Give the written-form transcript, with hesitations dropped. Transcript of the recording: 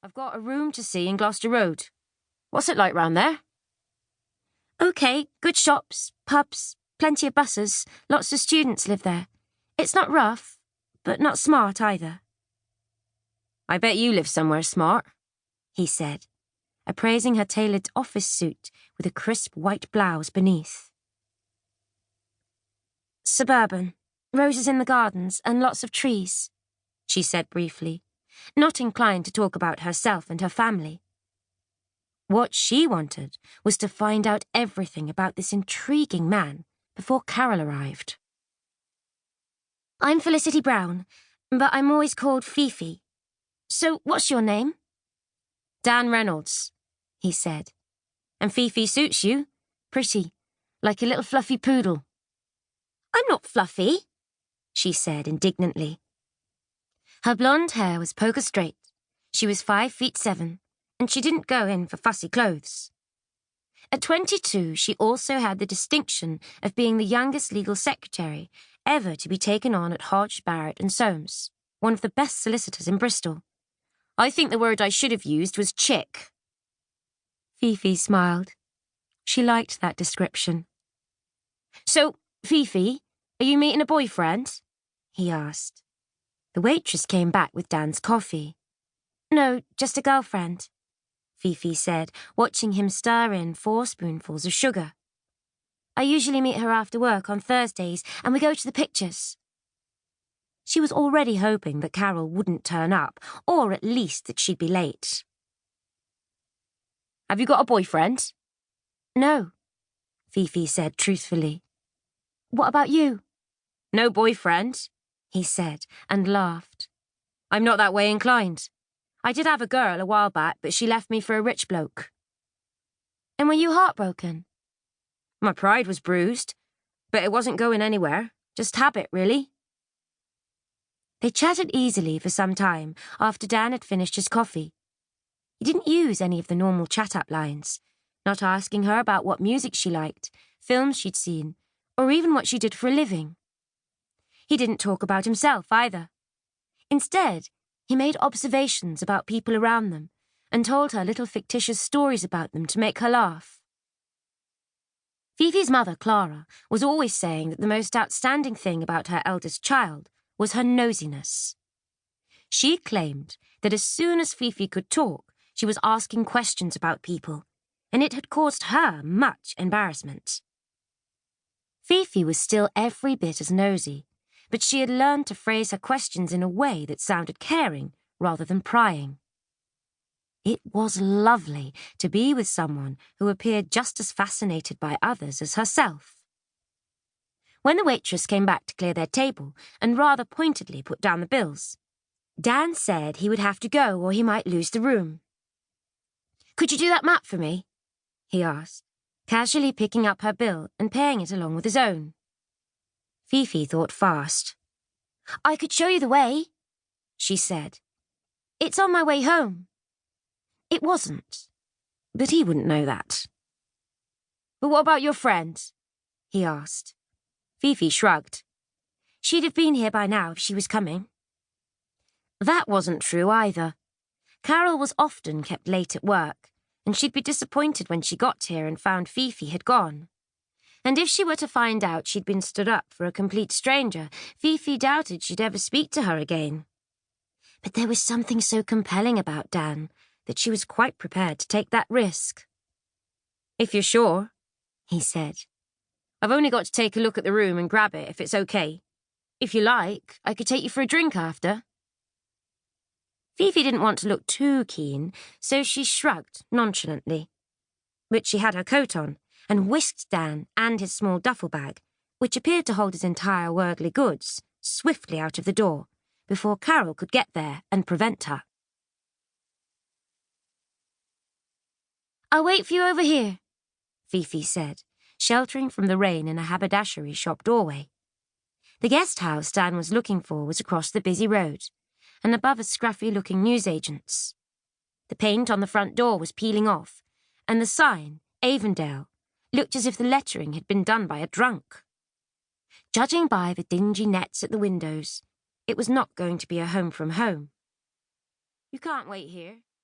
I've got a room to see in Gloucester Road. What's it like round there? OK, good shops, pubs, plenty of buses, lots of students live there. It's not rough, but not smart either. I bet you live somewhere smart, he said, appraising her tailored office suit with a crisp white blouse beneath. Suburban, roses in the gardens and lots of trees, she said briefly, not inclined to talk about herself and her family. What she wanted was to find out everything about this intriguing man before Carol arrived. I'm Felicity Brown, but I'm always called Fifi. So what's your name? Dan Reynolds, he said. And Fifi suits you. Pretty, like a little fluffy poodle. I'm not fluffy, she said indignantly. Her blonde hair was poker straight. She was 5'7", and she didn't go in for fussy clothes. At 22, she also had the distinction of being the youngest legal secretary ever to be taken on at Hodge, Barrett and Soames, one of the best solicitors in Bristol. I think the word I should have used was chick. Fifi smiled. She liked that description. So, Fifi, are you meeting a boyfriend? He asked. The waitress came back with Dan's coffee. No, just a girlfriend, Fifi said, watching him stir in 4 spoonfuls of sugar. I usually meet her after work on Thursdays and we go to the pictures. She was already hoping that Carol wouldn't turn up, or at least that she'd be late. Have you got a boyfriend? No, Fifi said truthfully. What about you? No boyfriend, he said, and laughed. I'm not that way inclined. I did have a girl a while back, but she left me for a rich bloke. And were you heartbroken? My pride was bruised, but it wasn't going anywhere. Just habit, really. They chatted easily for some time after Dan had finished his coffee. He didn't use any of the normal chat-up lines, not asking her about what music she liked, films she'd seen, or even what she did for a living. He didn't talk about himself either. Instead, he made observations about people around them and told her little fictitious stories about them to make her laugh. Fifi's mother, Clara, was always saying that the most outstanding thing about her eldest child was her nosiness. She claimed that as soon as Fifi could talk, she was asking questions about people, and it had caused her much embarrassment. Fifi was still every bit as nosy, but she had learned to phrase her questions in a way that sounded caring rather than prying. It was lovely to be with someone who appeared just as fascinated by others as herself. When the waitress came back to clear their table and rather pointedly put down the bills, Dan said he would have to go or he might lose the room. Could you do that map for me? He asked, casually picking up her bill and paying it along with his own. Fifi thought fast. I could show you the way, she said. It's on my way home. It wasn't, but he wouldn't know that. But what about your friend? He asked. Fifi shrugged. She'd have been here by now if she was coming. That wasn't true either. Carol was often kept late at work, and she'd be disappointed when she got here and found Fifi had gone. And if she were to find out she'd been stood up for a complete stranger, Fifi doubted she'd ever speak to her again. But there was something so compelling about Dan that she was quite prepared to take that risk. If you're sure, he said. I've only got to take a look at the room and grab it if it's okay. If you like, I could take you for a drink after. Fifi didn't want to look too keen, so she shrugged nonchalantly. But she had her coat on and whisked Dan and his small duffel bag, which appeared to hold his entire worldly goods, swiftly out of the door, before Carol could get there and prevent her. I'll wait for you over here, Fifi said, sheltering from the rain in a haberdashery shop doorway. The guest house Dan was looking for was across the busy road, and above a scruffy-looking newsagent's. The paint on the front door was peeling off, and the sign, Avondale, looked as if the lettering had been done by a drunk. Judging by the dingy nets at the windows, it was not going to be a home from home. You can't wait here,